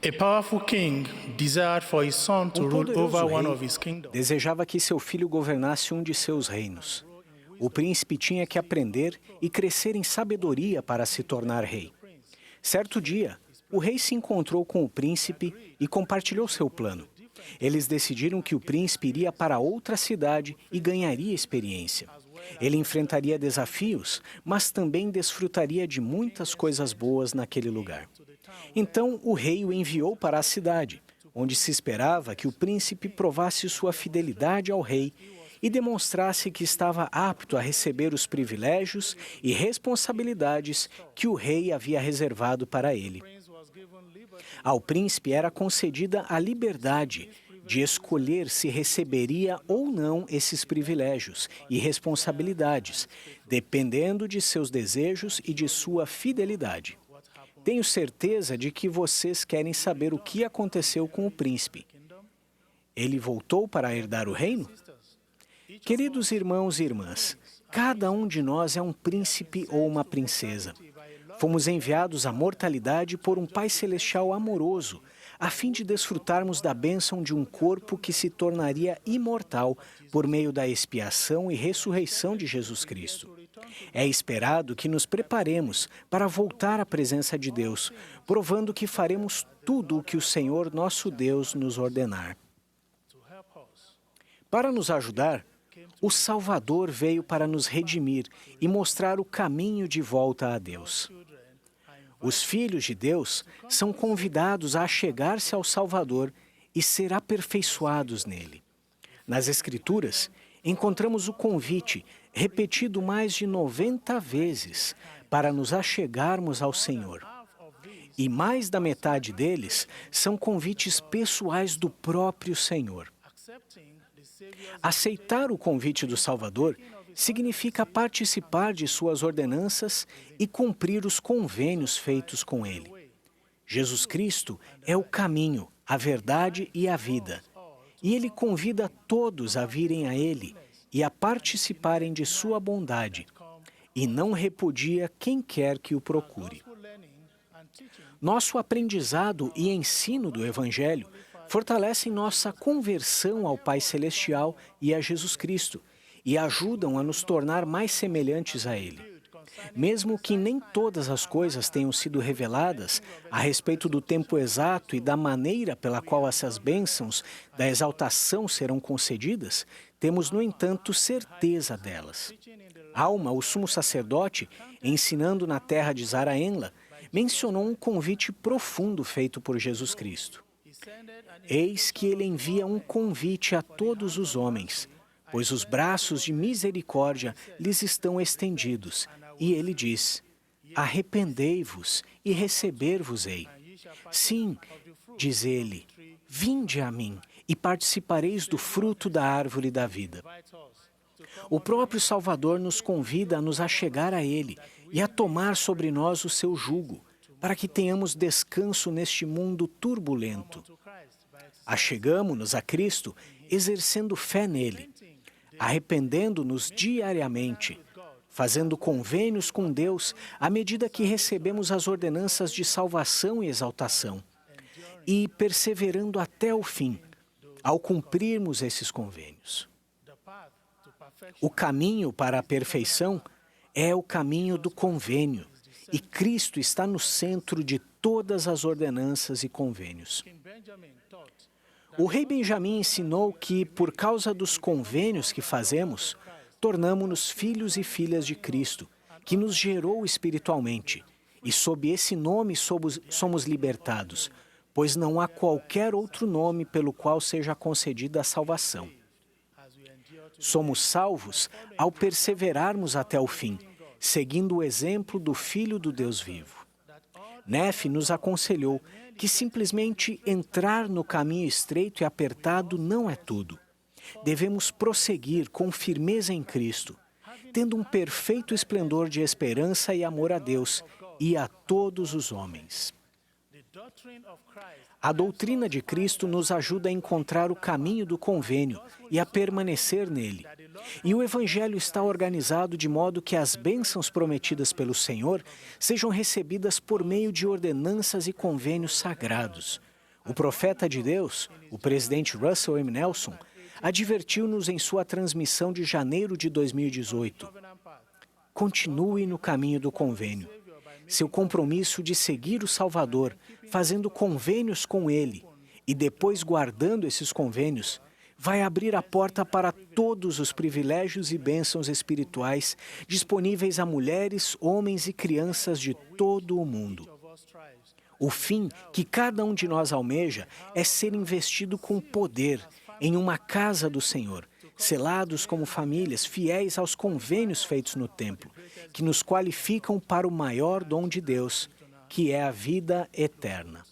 A powerful king desired for his son to rule over poderoso one rei of his kingdoms. desejava que seu filho governasse um de seus reinos. O príncipe tinha que aprender e crescer em sabedoria para se tornar rei. Certo dia, o rei se encontrou com o príncipe e compartilhou seu plano. Eles decidiram que o príncipe iria para outra cidade e ganharia experiência. Ele enfrentaria desafios, mas também desfrutaria de muitas coisas boas naquele lugar. Então, o rei o enviou para a cidade, onde se esperava que o príncipe provasse sua fidelidade ao rei e demonstrasse que estava apto a receber os privilégios e responsabilidades que o rei havia reservado para ele. Ao príncipe era concedida a liberdade de escolher se receberia ou não esses privilégios e responsabilidades, dependendo de seus desejos e de sua fidelidade. Tenho certeza de que vocês querem saber o que aconteceu com o príncipe. Ele voltou para herdar o reino? Queridos irmãos e irmãs, cada um de nós é um príncipe ou uma princesa. Fomos enviados à mortalidade por um Pai Celestial amoroso, a fim de desfrutarmos da bênção de um corpo que se tornaria imortal por meio da expiação e ressurreição de Jesus Cristo. É esperado que nos preparemos para voltar à presença de Deus, provando que faremos tudo o que o Senhor nosso Deus nos ordenar. Para nos ajudar, o Salvador veio para nos redimir e mostrar o caminho de volta a Deus. Os filhos de Deus são convidados a chegar-se ao Salvador e ser aperfeiçoados nele. Nas Escrituras, encontramos o convite, repetido mais de 90 vezes, para nos achegarmos ao Senhor. E mais da metade deles são convites pessoais do próprio Senhor. Aceitar o convite do Salvador significa participar de suas ordenanças e cumprir os convênios feitos com ele. Jesus Cristo é o caminho, a verdade e a vida. E ele convida todos a virem a ele e a participarem de sua bondade, e não repudia quem quer que o procure. Nosso aprendizado e ensino do Evangelho fortalecem nossa conversão ao Pai Celestial e a Jesus Cristo, e ajudam a nos tornar mais semelhantes a Ele. Mesmo que nem todas as coisas tenham sido reveladas a respeito do tempo exato e da maneira pela qual essas bênçãos da exaltação serão concedidas, temos, no entanto, certeza delas. Alma, o sumo sacerdote, ensinando na terra de Zaraenla, mencionou um convite profundo feito por Jesus Cristo. Eis que ele envia um convite a todos os homens, pois os braços de misericórdia lhes estão estendidos. E ele diz: arrependei-vos e receber-vos-ei. Sim, diz ele, vinde a mim e participareis do fruto da árvore da vida. O próprio Salvador nos convida a nos achegar a ele e a tomar sobre nós o seu jugo, para que tenhamos descanso neste mundo turbulento. Achegamo-nos a Cristo exercendo fé nele, arrependendo-nos diariamente, fazendo convênios com Deus à medida que recebemos as ordenanças de salvação e exaltação, e perseverando até o fim, ao cumprirmos esses convênios. O caminho para a perfeição é o caminho do convênio, e Cristo está no centro de todas as ordenanças e convênios. O rei Benjamim ensinou que, por causa dos convênios que fazemos, tornamo-nos filhos e filhas de Cristo, que nos gerou espiritualmente, e sob esse nome somos libertados, pois não há qualquer outro nome pelo qual seja concedida a salvação. Somos salvos ao perseverarmos até o fim, seguindo o exemplo do Filho do Deus vivo. Nefe nos aconselhou que simplesmente entrar no caminho estreito e apertado não é tudo. Devemos prosseguir com firmeza em Cristo, tendo um perfeito esplendor de esperança e amor a Deus e a todos os homens. A doutrina de Cristo nos ajuda a encontrar o caminho do convênio e a permanecer nele. E o Evangelho está organizado de modo que as bênçãos prometidas pelo Senhor sejam recebidas por meio de ordenanças e convênios sagrados. O profeta de Deus, o presidente Russell M. Nelson, advertiu-nos em sua transmissão de janeiro de 2018. Continue no caminho do convênio. Seu compromisso de seguir o Salvador, fazendo convênios com Ele e depois guardando esses convênios, vai abrir a porta para todos os privilégios e bênçãos espirituais disponíveis a mulheres, homens e crianças de todo o mundo. O fim que cada um de nós almeja é ser investido com poder em uma casa do Senhor, selados como famílias fiéis aos convênios feitos no templo, que nos qualificam para o maior dom de Deus, que é a vida eterna.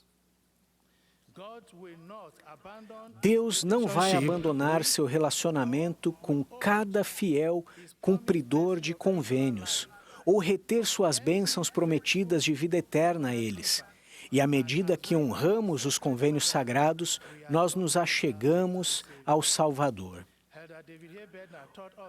Deus não vai abandonar seu relacionamento com cada fiel cumpridor de convênios, ou reter suas bênçãos prometidas de vida eterna a eles. E à medida que honramos os convênios sagrados, nós nos achegamos ao Salvador.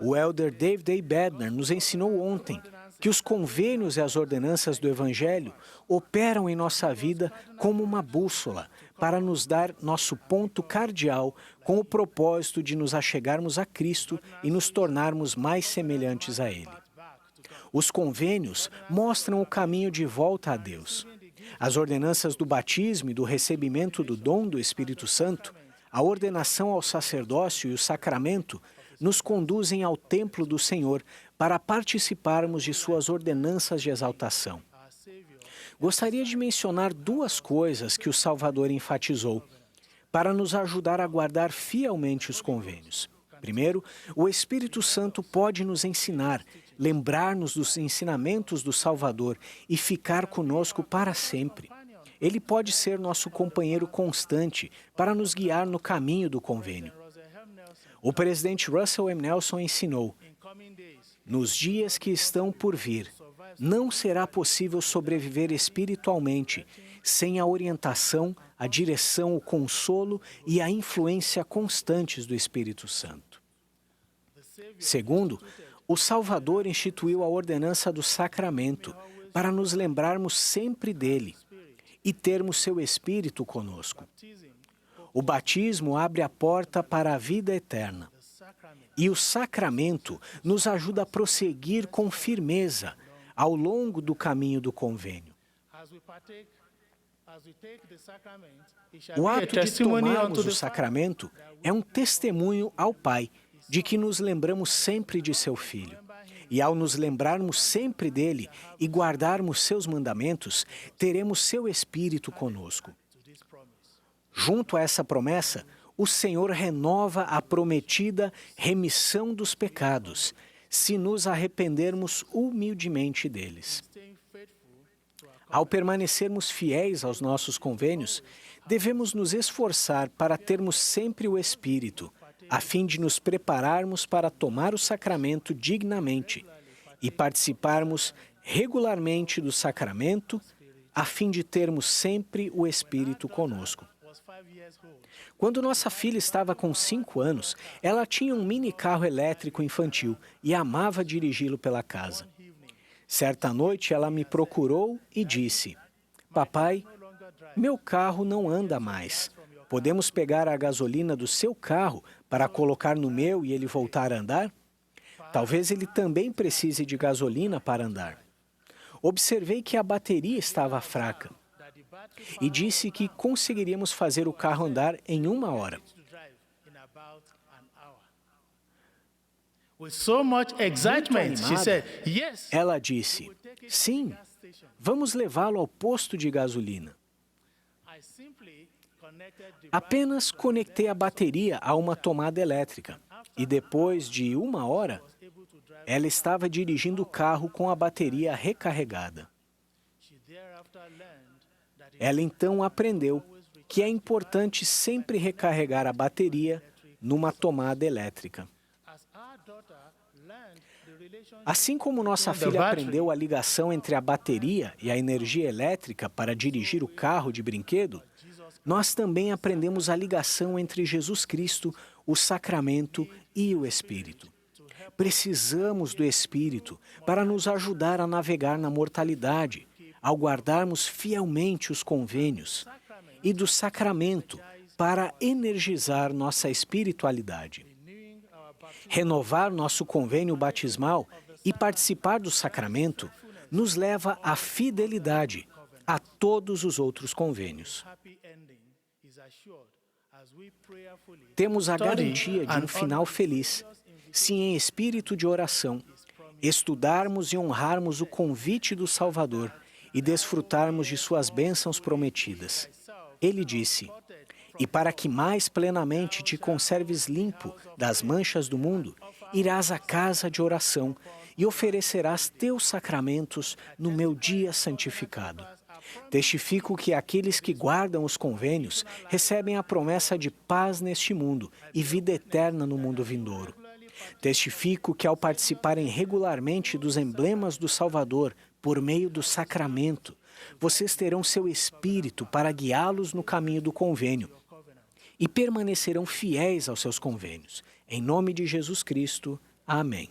O elder David A. Bednar nos ensinou ontem que os convênios e as ordenanças do Evangelho operam em nossa vida como uma bússola para nos dar nosso ponto cardeal com o propósito de nos achegarmos a Cristo e nos tornarmos mais semelhantes a Ele. Os convênios mostram o caminho de volta a Deus. As ordenanças do batismo e do recebimento do dom do Espírito Santo, a ordenação ao sacerdócio e o sacramento, nos conduzem ao templo do Senhor para participarmos de suas ordenanças de exaltação. Gostaria de mencionar duas coisas que o Salvador enfatizou para nos ajudar a guardar fielmente os convênios. Primeiro, o Espírito Santo pode nos ensinar, lembrar-nos dos ensinamentos do Salvador e ficar conosco para sempre. Ele pode ser nosso companheiro constante para nos guiar no caminho do convênio. O presidente Russell M. Nelson ensinou: nos dias que estão por vir, não será possível sobreviver espiritualmente sem a orientação, a direção, o consolo e a influência constantes do Espírito Santo. Segundo, o Salvador instituiu a ordenança do sacramento para nos lembrarmos sempre dele e termos seu Espírito conosco. O batismo abre a porta para a vida eterna. E o sacramento nos ajuda a prosseguir com firmeza ao longo do caminho do convênio. O ato de tomarmos o sacramento é um testemunho ao Pai de que nos lembramos sempre de seu Filho. E ao nos lembrarmos sempre dele e guardarmos seus mandamentos, teremos seu Espírito conosco. Junto a essa promessa, o Senhor renova a prometida remissão dos pecados, se nos arrependermos humildemente deles. Ao permanecermos fiéis aos nossos convênios, devemos nos esforçar para termos sempre o Espírito, a fim de nos prepararmos para tomar o sacramento dignamente e participarmos regularmente do sacramento, a fim de termos sempre o Espírito conosco. Quando nossa filha estava com 5 anos, ela tinha um mini carro elétrico infantil e amava dirigi-lo pela casa. Certa noite, ela me procurou e disse: "Papai, meu carro não anda mais. Podemos pegar a gasolina do seu carro para colocar no meu e ele voltar a andar? Talvez ele também precise de gasolina para andar." Observei que a bateria estava fraca e disse que conseguiríamos fazer o carro andar em 1 hora. With so much excitement, she said, "Yes." Ela disse: "Sim, vamos levá-lo ao posto de gasolina." Apenas conectei a bateria a uma tomada elétrica e depois de 1 hora, ela estava dirigindo o carro com a bateria recarregada. Ela então aprendeu que é importante sempre recarregar a bateria numa tomada elétrica. Assim como nossa filha aprendeu a ligação entre a bateria e a energia elétrica para dirigir o carro de brinquedo, nós também aprendemos a ligação entre Jesus Cristo, o sacramento e o Espírito. Precisamos do Espírito para nos ajudar a navegar na mortalidade, ao guardarmos fielmente os convênios e do sacramento para energizar nossa espiritualidade. Renovar nosso convênio batismal e participar do sacramento nos leva à fidelidade a todos os outros convênios. Temos a garantia de um final feliz, se em espírito de oração estudarmos e honrarmos o convite do Salvador e desfrutarmos de suas bênçãos prometidas. Ele disse: "E para que mais plenamente te conserves limpo das manchas do mundo, irás à casa de oração e oferecerás teus sacramentos no meu dia santificado. Testifico que aqueles que guardam os convênios recebem a promessa de paz neste mundo e vida eterna no mundo vindouro. Testifico que ao participarem regularmente dos emblemas do Salvador por meio do sacramento, vocês terão seu espírito para guiá-los no caminho do convênio e permanecerão fiéis aos seus convênios. Em nome de Jesus Cristo. Amém."